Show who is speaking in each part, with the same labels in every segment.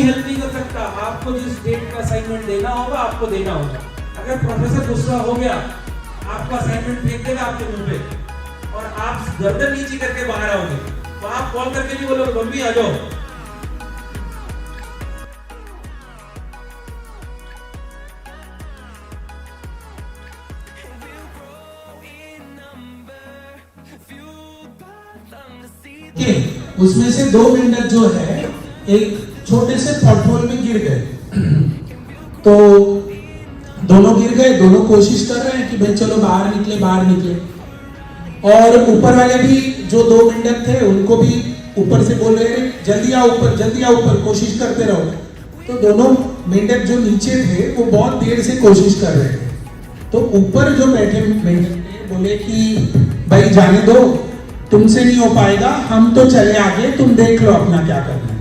Speaker 1: Help नहीं कर सकता। आपको जिस डेट का असाइनमेंट देना होगा आपको देना होगा। अगर प्रोफेसर गुस्सा हो गया आपका असाइनमेंट फेंक देगा आपके मुंह पे और आप गर्दन नीचे करके बाहर आओगे, तो आप कॉल करके नहीं बोलोगे मम्मी आ जाओ।
Speaker 2: उसमें से 2 मेंढक जो है एक छोटे से पॉटहोल में गिर गए। तो दोनों गिर गए, दोनों कोशिश कर रहे हैं कि भाई चलो बाहर निकले बाहर निकले। और ऊपर वाले भी जो 2 मेंढक थे उनको भी ऊपर से बोल रहे हैं जल्दी आओ ऊपर, जल्दी आओ ऊपर, कोशिश करते रहो। तो दोनों मेंढक जो नीचे थे वो बहुत देर से कोशिश कर रहे थे। तो ऊपर जो बैठे मेंढक थे बोले कि भाई जाने दो, तुमसे नहीं हो पाएगा, हम तो चले आगे, तुम देख लो अपना क्या करना है।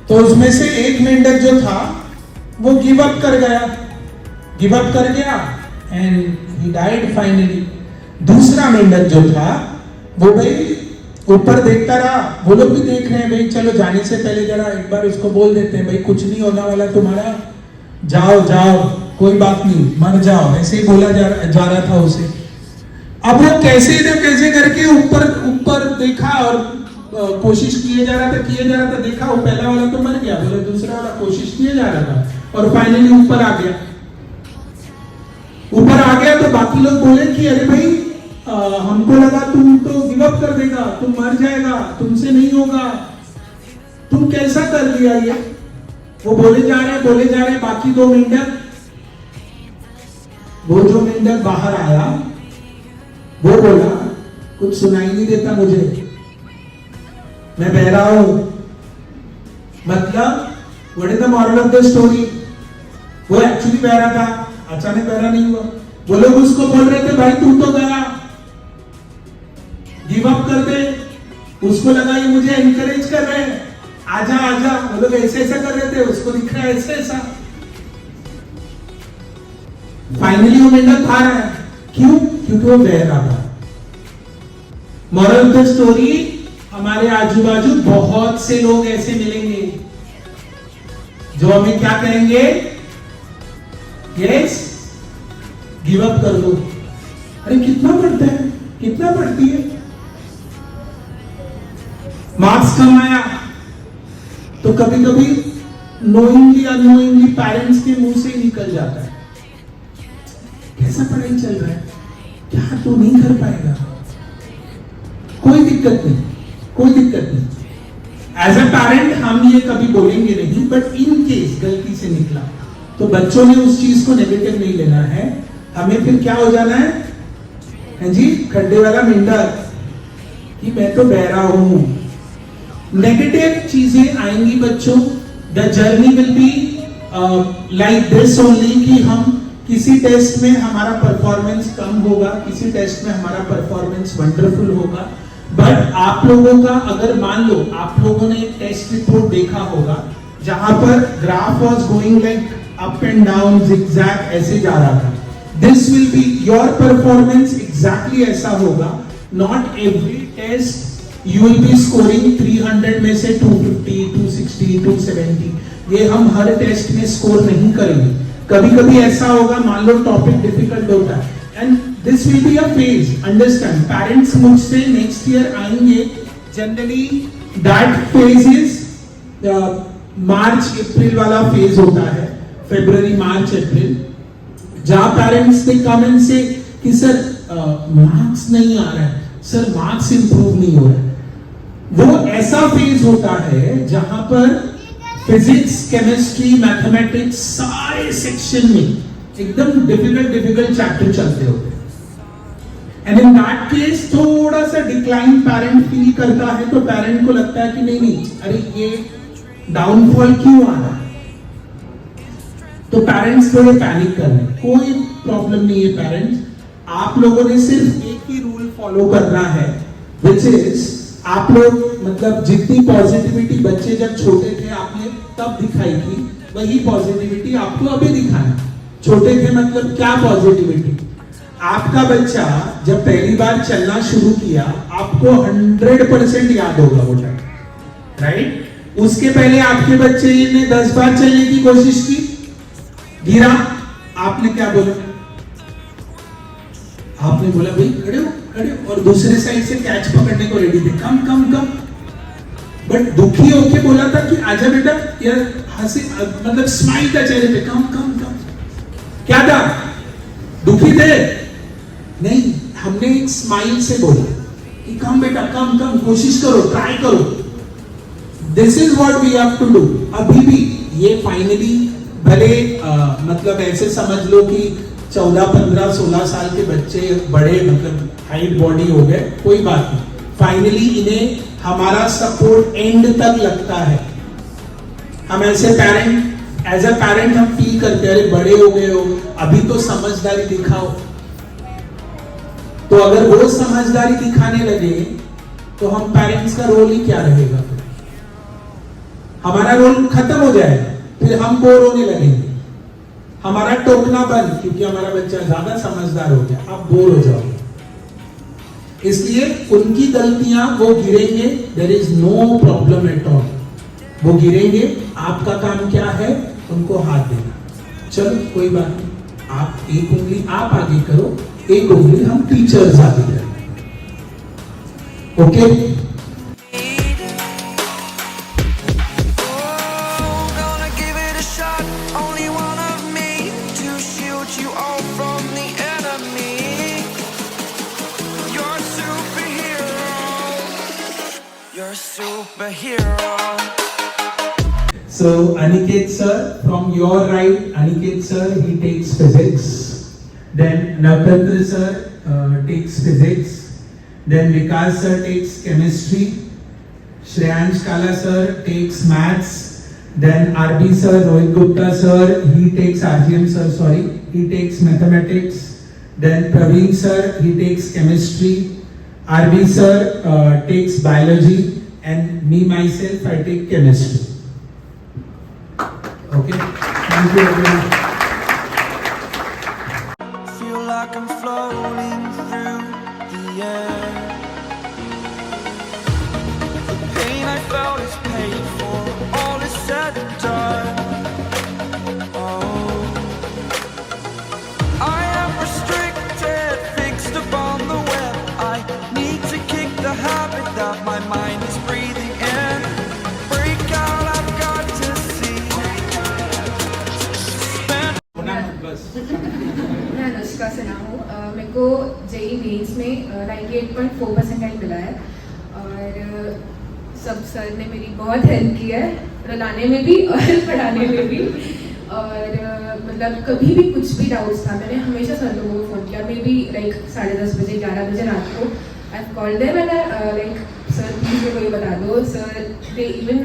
Speaker 2: तो उसमें से एक मेंढक जो था वो गिव अप कर गया एंड ही डाइड फाइनली। दूसरा मेंढक जो था वो भाई ऊपर देखता रहा, वो लोग भी देख रहे हैं भाई चलो जाने से पहले जरा एक बार उसको बोल देते हैं भाई कुछ नहीं होने वाला तुम्हारा, जाओ जाओ कोई बात नहीं, मर जाओ, ऐसे ही बोला जा रहा था उसे। अब वो कैसे करके ऊपर देखा और कोशिश किए जा रहा था, देखा वो पहला वाला तो मर गया, बोले दूसरा वाला कोशिश किए जा रहा था और फाइनली ऊपर आ गया। तो बाकी लोग बोले कि अरे भाई हमको लगा तुम तो गिव अप कर देगा, तुम मर जाएगा, तुमसे नहीं होगा, तुम कैसा कर लिया ये। वो बोले जा रहे बाकी 2 मेंढक, वो जो मेंढक बाहर आया वो बोला कुछ सुनाई नहीं देता मुझे, मैं बहरा हूं। मतलब what is the moral of the story, वो एक्चुअली बहरा था, अचानक बहरा नहीं हुआ। वो लोग उसको बोल रहे थे भाई तू तो गया, गिव अप कर दे। उसको लगा ये मुझे एनकरेज कर रहे हैं, आजा आजा। वो लोग ऐसे ऐसा कर रहे थे, उसको दिख रहा है ऐसे ऐसा। फाइनली वो मेंढक हारा है, क्यों? क्योंकि वो बह रहा था। मॉरल ऑफ द स्टोरी, हमारे आजू बाजू बहुत से लोग ऐसे मिलेंगे जो हमें क्या कहेंगे, यस गिव अप कर दो। अरे कितना पढ़ता है, कितना पढ़ती है, मार्क्स कम आया। तो कभी कभी नोइंगली अननोइंगली पेरेंट्स के मुंह से निकल जाता है कैसा पढ़ाई चल रहा है, क्या तू नहीं कर पाएगा, कोई दिक्कत नहीं। एज अ पेरेंट हम ये कभी बोलेंगे नहीं, बट इन केस गलती से निकला तो बच्चों ने उस चीज को नेगेटिव नहीं लेना है। हमें फिर क्या हो जाना है जी, खड्डे वाला मेंढक कि मैं तो बहरा हूं। नेगेटिव चीजें आएंगी बच्चों, the journey will be like this only, कि हम किसी टेस्ट में हमारा परफॉर्मेंस कम होगा, किसी टेस्ट में हमारा परफॉर्मेंस वंडरफुल होगा। बट आप लोगों का, अगर मान लो आप लोगों ने एक टेस्ट रिपोर्ट देखा होगा जहां पर graph was going like up and down, zigzag ऐसे जा रहा था, this will be your performance, exactly ऐसा होगा। Not every test you will be scoring 300 में से 250, 260, 270, ये हम हर टेस्ट में स्कोर नहीं करेंगे। कभी कभी ऐसा होगा, मान लो टॉपिक डिफिकल्ट होता है, and this will be a phase, understand. Parents मुझसे नेक्स्ट ईयर आएंगे, जनरली दैट फेज इज मार्च अप्रैल वाला फेज होता है, फरवरी मार्च अप्रैल, जहां पेरेंट्स ने कमेंट से कि सर मार्क्स नहीं आ रहा है, सर मार्क्स इंप्रूव नहीं हो रहा है। वो ऐसा फेज होता है जहां पर फिजिक्स, केमिस्ट्री, मैथमेटिक्स सारे सेक्शन में एकदम डिफिकल्ट चैप्टर चलते होते हैं। एंड इन दैट केस थोड़ा सा डिक्लाइन पेरेंट फील करता है, तो पेरेंट को लगता है कि नहीं अरे ये डाउनफॉल क्यों आ रहा है, तो पेरेंट्स थोड़े पैनिक कर रहे हैं। कोई प्रॉब्लम नहीं है पेरेंट्स, आप लोगों ने सिर्फ एक ही रूल फॉलो करना है, विच इज आप लोग मतलब जितनी पॉजिटिविटी बच्चे जब छोटे थे आपने तब दिखाई थी, वही पॉजिटिविटी आपको अभी दिखाना। छोटे थे मतलब क्या पॉजिटिविटी, आपका बच्चा जब पहली बार चलना शुरू किया आपको 100% याद होगा वो टाइम, राइट? उसके पहले आपके बच्चे ने 10 बार चलने की कोशिश की, गिरा, आपने क्या बोला? आपने बोला भाई खड़े हो, और दूसरे साइड से कैच पकड़ने को रेडी थे, कम कम कम। बट दुखी होके बोला था कि आजा बेटा, यार हंसी, मतलब स्माइल था चेहरे पे, कम कम कम। क्या था? दुखी थे? नहीं, हमने एक स्माइल से बोला कि कम बेटा, कम कम, कोशिश करो, ट्राई करो। This is what we have to do. अभी भी ये फाइनली भले मतलब ऐसे समझ लो कि 14, 15, 16 साल के बच्चे बड़े, मतलब हाइट बॉडी हो गए, कोई बात नहीं। फाइनली इन्हें हमारा सपोर्ट एंड तक लगता है। हम ऐसे पेरेंट, एज अ पेरेंट हम फील करते हैं, अरे बड़े हो गए हो, अभी तो समझदारी दिखाओ। तो अगर वो समझदारी दिखाने लगे तो हम पेरेंट्स का रोल ही क्या रहेगा? हमारा रोल खत्म हो जाएगा, फिर हम बोर होने लगेंगे। हमारा टोकना बंद, क्योंकि हमारा बच्चा ज्यादा समझदार हो गया, आप बोर हो जाओगे। इसलिए उनकी गलतियां, वो गिरेंगे, there is no problem at all. वो गिरेंगे, आपका काम क्या है? उनको हाथ देना। चलो कोई बात नहीं, आप एक उंगली आप आगे करो, एक उंगली हम टीचर्स आगे करें। Okay?
Speaker 3: Superhero.
Speaker 2: So Aniket sir, from your right, Aniket sir, he takes physics. Then Navtandra sir takes physics. Then Vikas sir takes chemistry. Shreyansh Kala sir takes maths. Then RB sir, Rohit Gupta sir, he takes RGM sir, sorry, he takes mathematics. Then Praveen sir, he takes chemistry. RB sir takes biology. And me myself, I take chemistry. Okay, thank you everyone.
Speaker 3: Feel like I'm floating through the air. The pain I felt is paid for. All is said and done. Oh, I am restricted, fixed upon the web. I need to kick the habit that my mind is breathing in. Break out, I've got to see.
Speaker 4: मैं अनुष्का सिन्हा हूँ। मेरे को JEE mains में 98.4% मिला है, और सब sir ने मेरी बहुत हेल्प की है, रुलाने में भी और पढ़ाने में भी। और मतलब कभी भी कुछ भी डाउट्स था, मैंने हमेशा सर लोगों को फ़ोन किया, मे बी 10:30 बजे, 11 बजे रात को। I called them and sir please मेरे को ये बता दो। सर दे इवन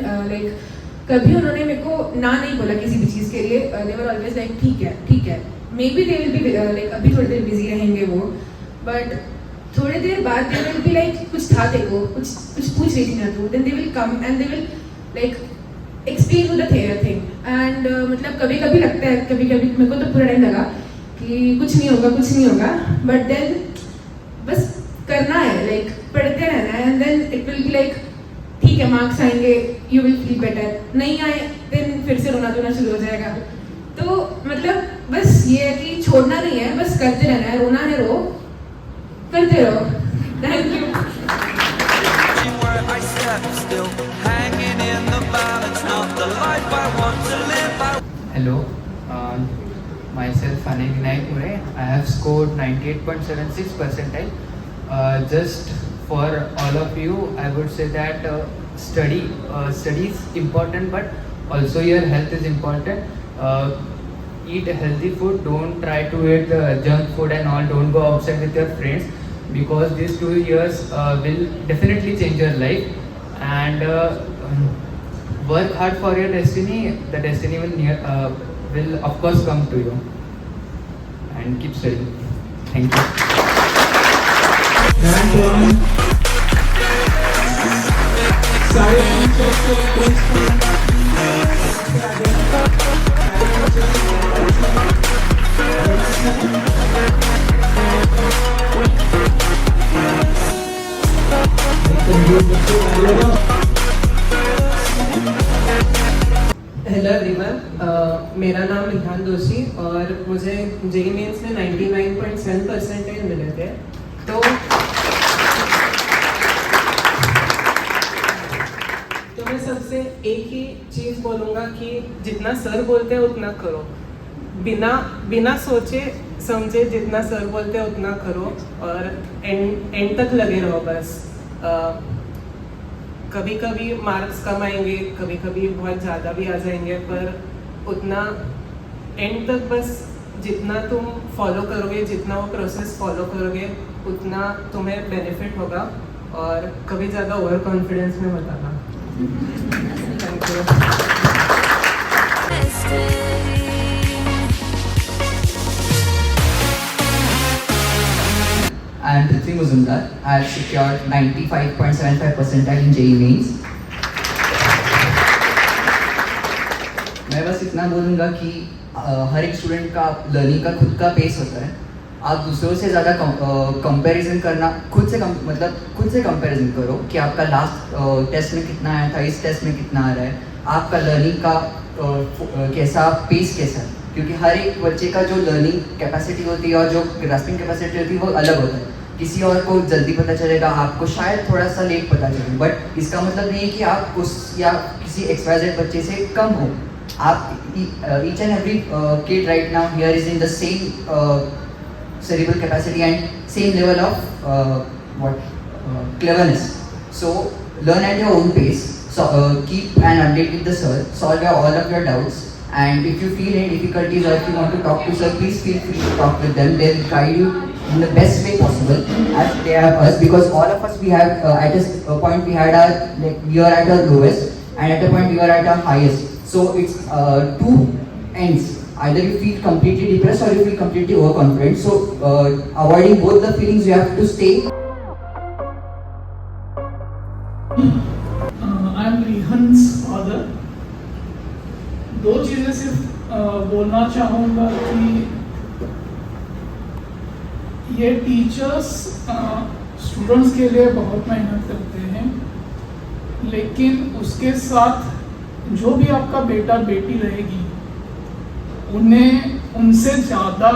Speaker 4: कभी उन्होंने मेरे को ना नहीं बोला किसी भी चीज़ के लिए। दे वर ऑलवेज ठीक है, may be they will be अभी थोड़ी देर बिजी रहेंगे वो, बट थोड़ी देर बाद दे विल बी कुछ था देखो, कुछ पूछ रही थी ना तू, then they will come and they will explain to the thing. And मतलब कभी कभी लगता है, कभी कभी मेरे को तो पूरा टाइम लगा कि कुछ नहीं होगा, बट देन बस करना है, पढ़ते रहना है, and then it will be ठीक है, मार्क्स आएंगे, यू विल फील बेटर। नहीं आए देन फिर से रोना धोना शुरू हो जाएगा। तो मतलब बस ये है कि छोड़ना नहीं है, बस करते रहना है, रोना है रो, करते रहो। Thank you.
Speaker 5: Hello, myself Anil Vinayak Mure. I have scored 98.76 percentile. Just for all of you, I would say that study is important, but also your health is important. Eat healthy food. Don't try to eat junk food and all. Don't go outside with your friends, because these 2 years will definitely change your life. And work hard for your destiny. The destiny will of course come to you. And keep studying. Thank you.
Speaker 2: Thank you. Thank you.
Speaker 6: मेरा नाम रिहान दोषी और मुझे JEE mains में 99.7 percentage मिले थे। तो मैं सबसे एक ही चीज़ बोलूँगा कि जितना सर बोलते हैं उतना करो, बिना सोचे समझे जितना सर बोलते हैं उतना करो और एंड तक लगे रहो बस। कभी कभी मार्क्स कम आएंगे, कभी कभी बहुत ज़्यादा भी आ जाएंगे, पर उतना एंड तक बस जितना तुम फॉलो करोगे, जितना वो प्रोसेस फॉलो करोगे उतना तुम्हें बेनिफिट होगा। और कभी ज़्यादा ओवर कॉन्फिडेंस में मत आना। Thank you.
Speaker 7: I am Prithvi Muzumdar. I have secured 95.75 percentile in JEE Mains. मैं बस इतना बोलूँगा कि हर एक स्टूडेंट का लर्निंग का खुद का पेस होता है। आप दूसरों से ज़्यादा कंपैरिजन करना, खुद से कंपैरिजन करो कि आपका लास्ट टेस्ट में कितना आया था, इस टेस्ट में कितना आ रहा है, आपका लर्निंग का कैसा पेस कैसा है, क्योंकि हर एक बच्चे का जो लर्निंग कैपेसिटी होती है और जो ग्रास्पिंग कैपेसिटी होती है वो अलग होता है। किसी और को जल्दी पता चलेगा, आपको शायद थोड़ा सा लेट पता चले, बट इसका मतलब नहीं है कि आप उस या किसी XYZ बच्चे से कम हो। आप each and every kid right now here is in the same cerebral capacity and same level of cleverness. So learn at your own pace. So keep an update with the sir. Solve all of your doubts. And if you feel any difficulties or if you want to talk to sir, please feel free to talk with them. They'll guide you in the best way possible as they have us. Because all of us, we have at a point we had our we are at our lowest, and at a point we are at our highest. So it's two ends. Either you feel completely depressed or you feel completely overconfident. So avoiding both the feelings, you have to stay.
Speaker 2: I am Rehan's father. दो चीज़ें सिर्फ बोलना चाहूँगा कि ये teachers students के लिए बहुत मेहनत करते हैं, लेकिन उसके साथ जो भी आपका बेटा बेटी रहेगी उन्हें उनसे ज़्यादा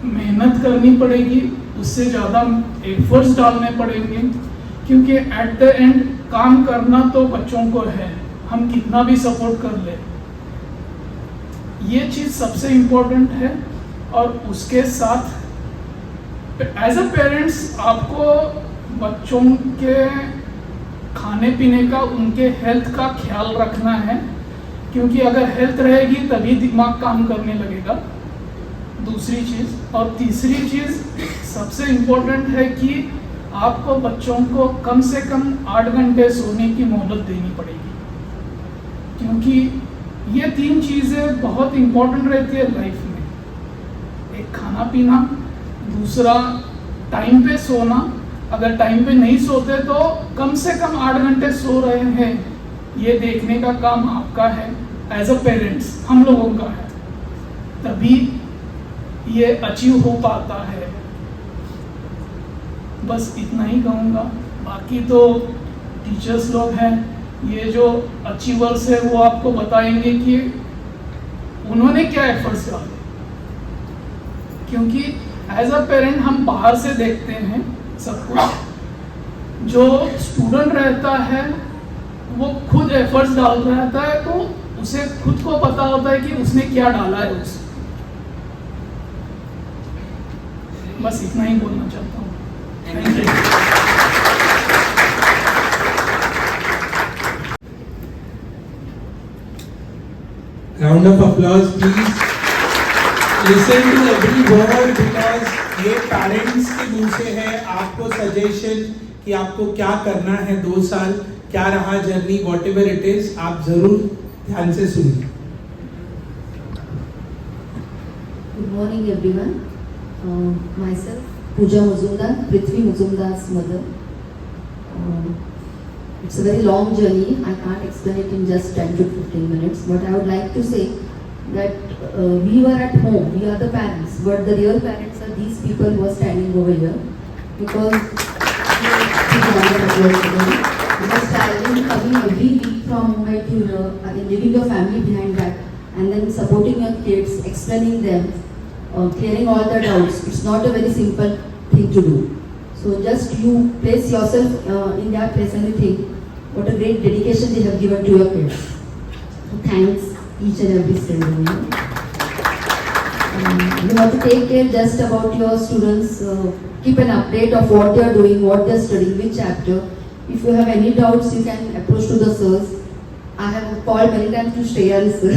Speaker 2: मेहनत करनी पड़ेगी, उससे ज़्यादा एफर्ट्स डालने पड़ेंगे, क्योंकि एट द एंड काम करना तो बच्चों को है, हम कितना भी सपोर्ट कर ले, ये चीज़ सबसे इम्पोर्टेंट है। और उसके साथ एज अ पेरेंट्स आपको बच्चों के खाने पीने का, उनके हेल्थ का ख्याल रखना है, क्योंकि अगर हेल्थ रहेगी तभी दिमाग काम करने लगेगा, दूसरी चीज़। और तीसरी चीज़ सबसे इम्पोर्टेंट है कि आपको बच्चों को कम से कम 8 घंटे सोने की मोहलत देनी पड़ेगी, क्योंकि ये 3 चीज़ें बहुत इम्पोर्टेंट रहती है लाइफ में। एक खाना पीना, दूसरा टाइम पे सोना, अगर टाइम पे नहीं सोते तो कम से कम 8 घंटे सो रहे हैं, ये देखने का काम आपका है एज अ पेरेंट्स, हम लोगों का है, तभी ये अचीव हो पाता है। बस इतना ही कहूँगा, बाकी तो टीचर्स लोग हैं, ये जो अचीवर्स है वो आपको बताएंगे कि उन्होंने क्या एफर्ट्स डाले, क्योंकि एज अ पेरेंट हम बाहर से देखते हैं सब कुछ, जो स्टूडेंट रहता है वो खुद एफर्ट्स डाल रहता है, तो उसे खुद को पता होता है कि उसने क्या डाला है उसमें। बस इतना ही बोलना चाहता हूँ। Thank you. Round of applause, please. Listen to every word because ये पेरेंट्स के मुंह से है, आपको सजेशन कि आपको क्या करना है, 2 साल क्या रहा जर्नी, whatever it is, आप जरूर ध्यान से सुनिए।
Speaker 8: Good morning, everyone. Myself, Pooja Muzumdar, Prithvi Muzumdar's mother. It's a very long journey. I can't explain it in just 10 to 15 minutes. But I would like to say that we were at home. We are the parents, but the real parents are these people who are standing over here. Because traveling, coming every week from Mumbai to here, again leaving your family behind that, and then supporting your kids, explaining them, clearing all the doubts. It's not a very simple thing to do. So just you place yourself in their place and you think what a great dedication they have given to your kids. So thanks each and every student. You have to take care just about your students. Keep an update of what they are doing, what they are studying, which chapter. If you have any doubts, you can approach to the sirs. I have called many times to Shreya sir.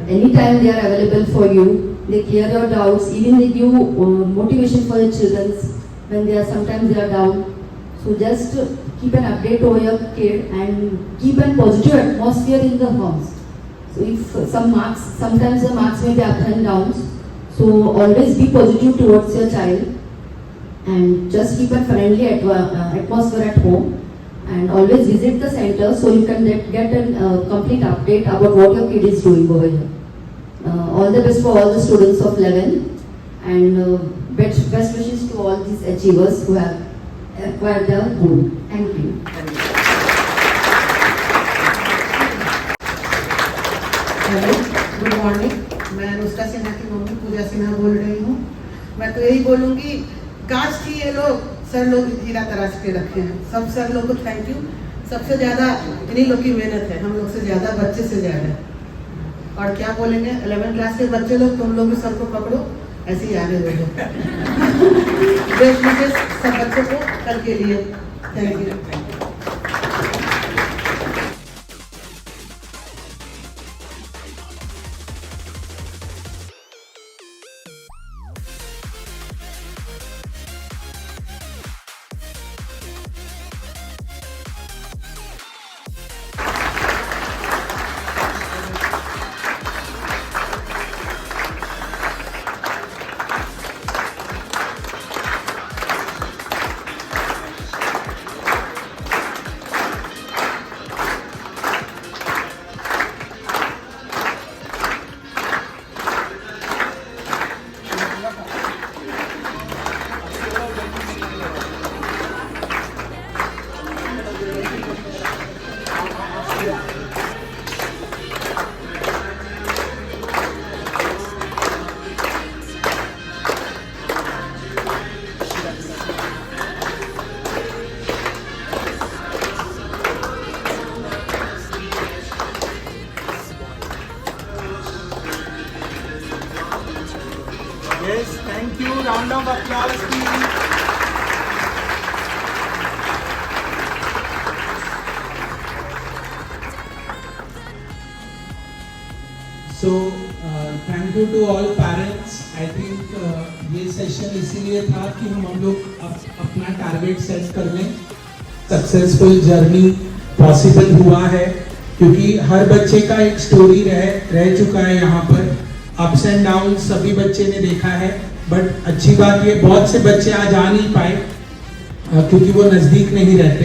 Speaker 8: Anytime they are available for you. They clear your doubts. Even they give motivation for your children when they are sometimes they are down. So just keep an update over your kid and keep a positive atmosphere in the house. So if sometimes the marks may be up and downs. So always be positive towards your child and just keep a friendly atmosphere at home and always visit the center so you can get a complete update about what your kid is doing over here. All the best for all the students of 11 and best wishes to all these achievers who have acquired their goal. Thank you.
Speaker 9: Hello, good morning. मैं अनुष्का सिन्हा की mummy पूजा सिन्हा बोल रही हूँ। मैं तो यही बोलूँगी, काश कि ये लोग सर लोग हीरा तराश के रखे हैं। सब सर लोग को थैंक यू। सबसे ज़्यादा इन्हीं लोग की मेहनत है, हम लोग से ज़्यादा, बच्चे से ज़्यादा। और क्या बोलेंगे 11th क्लास के बच्चे लोग, तुम लोग भी सर को पकड़ो, ऐसे ही आगे बढ़ो। बेस्ट विशेस सब बच्चों को कल के लिए। Thank you.
Speaker 2: Yes, thank you. Round of applause, please. So, thank you to all parents. I think ये सेशन इसीलिए था कि हम लोग अपना टारगेट सेट कर लें। सक्सेसफुल जर्नी पॉसिबल हुआ है क्योंकि हर बच्चे का एक स्टोरी रह चुका है यहाँ पर। अप्स एंड डाउन सभी बच्चे ने देखा है, बट अच्छी बात ये बहुत से बच्चे आज आ नहीं पाए क्योंकि वो नज़दीक नहीं रहते,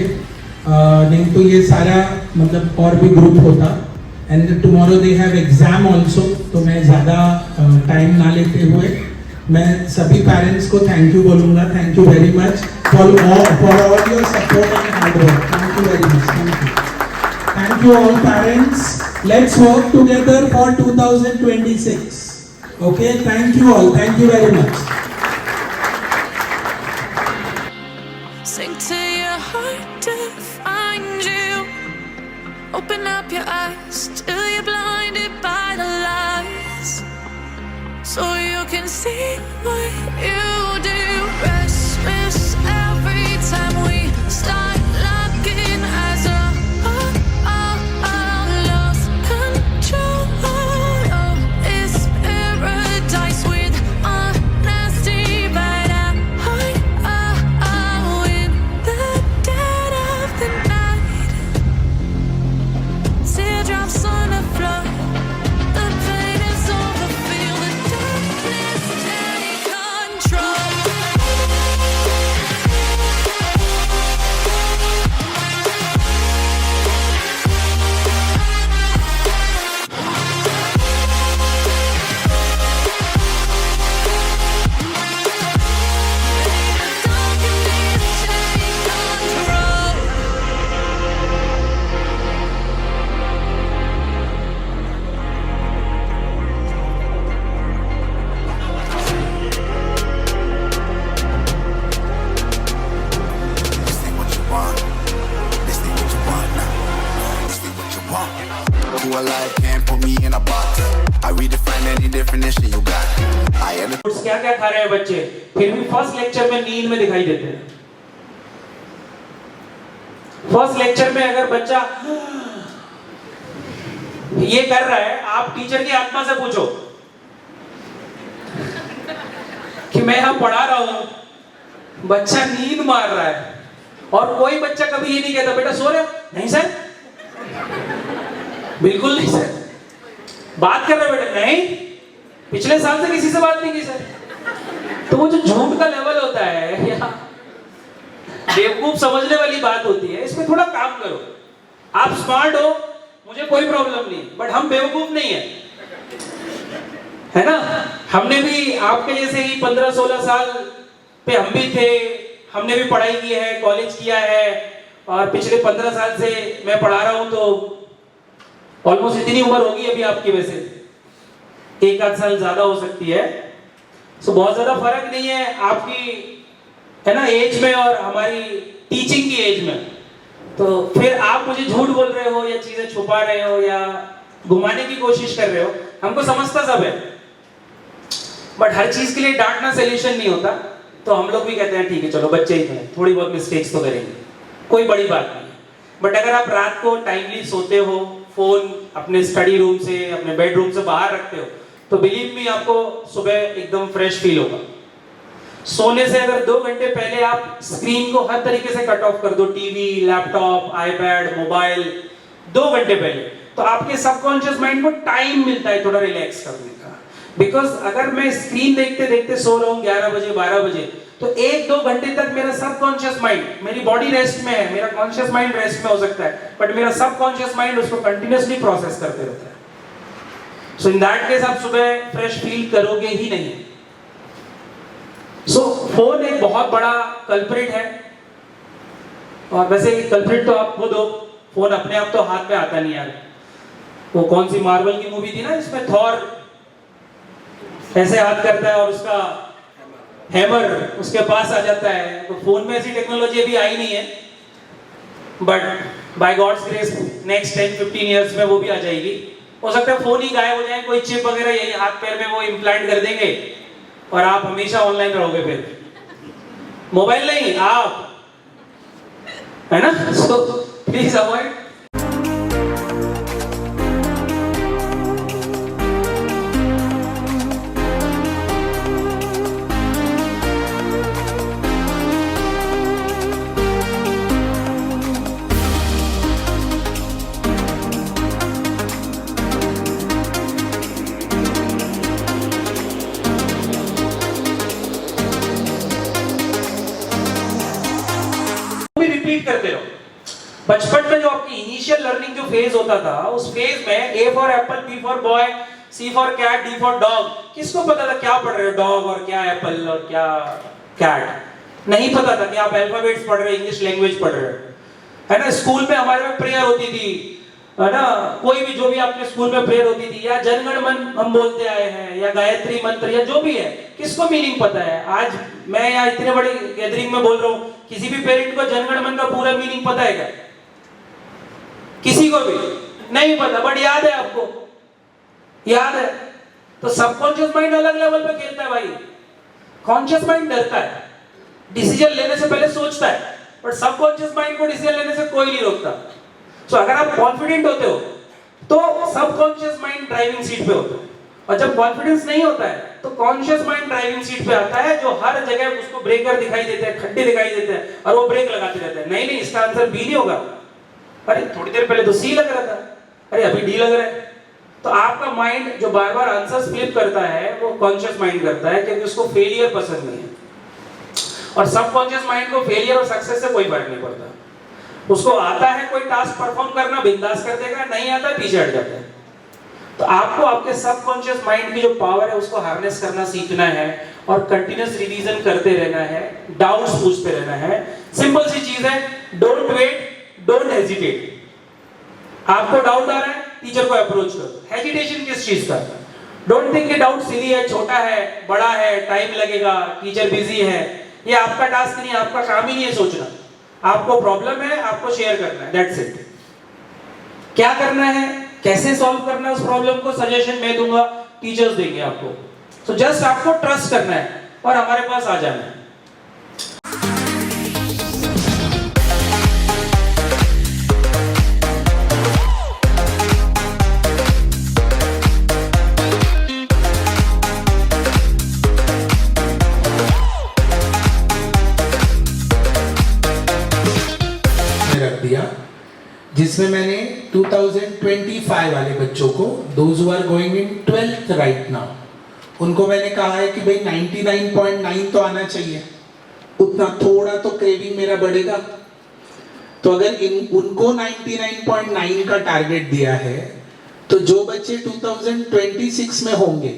Speaker 2: नहीं तो ये सारा मतलब और भी ग्रुप होता। And tomorrow they have exam also, तो मैं ज़्यादा टाइम ना लेते हुए मैं सभी पेरेंट्स को थैंक यू बोलूँगा। Thank you very much for all your support and hard work. Thank you very much. Thank you all parents. Let's work together for 2026. Okay, thank you all. Thank you very much.
Speaker 10: Sing to your heart to find you. Open up your eyes till you're blinded by the lies, so you can see what you do. Restless every time we start looking as a control.
Speaker 1: क्या क्या खा रहे हैं बच्चे, फिर भी first lecture में नींद में दिखाई देते हैं। फर्स्ट लेक्चर में अगर बच्चा ये कर रहा है, आप टीचर की आत्मा से पूछो कि मैं यहां पढ़ा रहा हूं, बच्चा नींद मार रहा है, और कोई बच्चा कभी ये नहीं कहता बेटा सो रहे हो? नहीं सर, बिल्कुल नहीं सर। बात कर रहे हो बेटा? नहीं, पिछले साल से किसी से बात नहीं की सर। तो वो जो झूठ का लेवल होता है या बेवकूफ समझने वाली बात होती है, इसमें थोड़ा काम करो। आप स्मार्ट हो, मुझे कोई प्रॉब्लम नहीं, बट हम बेवकूफ नहीं है ना? हमने भी आपके जैसे ही 15-16 साल पे हम भी थे, हमने भी पढ़ाई की है, कॉलेज किया है, और पिछले 15 साल से मैं पढ़ा रहा हूं, तो ऑलमोस्ट इतनी उम्र होगी अभी आपकी, वैसे 1 आध साल ज्यादा हो सकती है। सो बहुत ज्यादा फर्क नहीं है आपकी, है ना, एज में और हमारी टीचिंग की एज में। तो फिर आप मुझे झूठ बोल रहे हो या चीजें छुपा रहे हो या घुमाने की कोशिश कर रहे हो, हमको समझता सब है, बट हर चीज के लिए डांटना सॉल्यूशन नहीं होता। तो हम लोग भी कहते हैं ठीक है चलो बच्चे ही हैं, थोड़ी बहुत मिस्टेक्स तो करेंगे, कोई बड़ी बात नहीं है। बट अगर आप रात को टाइमली सोते हो, फोन अपने स्टडी रूम से, अपने बेडरूम से बाहर रखते हो, तो बिलीव मी आपको सुबह एकदम फ्रेश फील होगा। सोने से अगर 2 घंटे पहले आप स्क्रीन को हर तरीके से कट ऑफ कर दो, टीवी, लैपटॉप, आईपैड, मोबाइल, 2 घंटे पहले, तो आपके सबकॉन्शियस माइंड को टाइम मिलता है थोड़ा रिलैक्स करने का। बिकॉज अगर मैं स्क्रीन देखते देखते सो रहा हूँ 11 बजे 12 बजे, तो 1-2 घंटे तक मेरा सबकॉन्शियस माइंड, मेरी बॉडी रेस्ट में है, मेरा कॉन्शियस माइंड रेस्ट में हो सकता है, बट मेरा सबकॉन्शियस माइंड उसको कंटिन्यूअसली प्रोसेस करते रहता है। सो इन दैट केस आप सुबह फ्रेश फील करोगे ही नहीं। सो फोन एक बहुत बड़ा कल्प्रिट है, और वैसे कल्प्रिट तो आप खुद हो, फोन अपने आप तो हाथ में आता नहीं यार। वो कौन सी मार्वल की मूवी थी ना, इसमें थॉर ऐसे हाथ करता है और उसका हैमर उसके पास आ जाता है। तो फोन में ऐसी टेक्नोलॉजी अभी आई नहीं है, but by God's grace next 10-15 years में वो भी आ जाएगी। हो सकता है फोन ही गायब हो जाए, कोई चिप वगैरह यही हाथ पैर में वो इम्प्लांट कर देंगे और आप हमेशा ऑनलाइन रहोगे, फिर मोबाइल नहीं आप, है ना? So please avoid. करते रहो। बचपन में जो आपकी इनिशियल लर्निंग जो फेज होता था, उस फेज में A for apple, B for boy, C for cat, D for dog, किसको पता था क्या पढ़ रहे हो, डॉग और क्या एप्पल और क्या कैट? नहीं पता था कि आप अल्फाबेट्स पढ़ रहे हो, इंग्लिश लैंग्वेज पढ़ रहे हो, है ना? स्कूल में हमारे में प्रेयर होती थी, है ना? कोई भी जो भी आपके स्कूल में प्रेयर होती थी, या जनगण मन हम बोलते आए हैं, या गायत्री मंत्र, या जो भी है, किसको मीनिंग पता है? आज मैं यहाँ इतने बड़ी गैदरिंग में बोल रहा हूँ, किसी भी पेरेंट को जनगण मन का पूरा मीनिंग पता है क्या? किसी को भी नहीं पता, बट याद है आपको, याद है। तो सबकॉन्शियस माइंड अलग लेवल पे खेलता है भाई। कॉन्शियस माइंड डरता है, डिसीजन लेने से पहले सोचता है, बट सबकॉन्शियस माइंड को डिसीजन लेने से कोई नहीं रोकता। तो अगर आप कॉन्फिडेंट होते हो तो सबकॉन्शियस माइंड ड्राइविंग सीट पे होता है, और जब कॉन्फिडेंस नहीं होता है तो कॉन्शियस माइंड ड्राइविंग सीट पे आता है, जो हर जगह उसको ब्रेकर दिखाई देते हैं, खड्डे दिखाई देते हैं, और वो ब्रेक लगाते रहते हैं। नहीं, इसका आंसर बी नहीं होगा। अरे थोड़ी देर पहले तो सी लग रहा था, अरे अभी डी लग रहा है। तो आपका माइंड जो बार बार आंसर्स फ्लिप करता है, वो कॉन्शियस माइंड करता है, क्योंकि उसको फेलियर पसंद नहीं है। और सबकॉन्शियस माइंड को फेलियर और सक्सेस से कोई फर्क नहीं पड़ता। उसको आता है कोई टास्क परफॉर्म करना, बिंदास कर देगा, नहीं आता पीछे हट जाता है। तो आपको आपके सबकॉन्शियस माइंड की जो पावर है उसको हार्नेस करना सीखना है, और कंटिन्यूअस रिवीजन करते रहना है, डाउट्स पूछते रहना है। सिंपल सी चीज है, डोंट वेट, डोंट हेजिटेट। आपको डाउट आ रहा है, टीचर को अप्रोच करो। हेजिटेशन किस चीज का? डोंट थिंक कि डाउट सिली है, छोटा है, बड़ा है, टाइम लगेगा, टीचर बिजी है। ये आपका टास्क नहीं है, आपका काम ही नहीं है सोचना। आपको प्रॉब्लम है, आपको शेयर करना है, दैट्स इट। क्या करना है, कैसे सॉल्व करना है उस प्रॉब्लम को, सजेशन मैं दूंगा, टीचर्स देंगे आपको। तो जस्ट आपको ट्रस्ट करना है और हमारे पास आ जाना है।
Speaker 2: रख दिया जिसमें मैंने 2025 वाले बच्चों को, those who are going in 12th right now, उनको मैंने कहा है कि भाई 99.9 तो आना चाहिए, उतना थोड़ा तो क्रेविंग मेरा बढ़ेगा। तो अगर उनको 99.9 का टारगेट दिया है, तो जो बच्चे 2026 में होंगे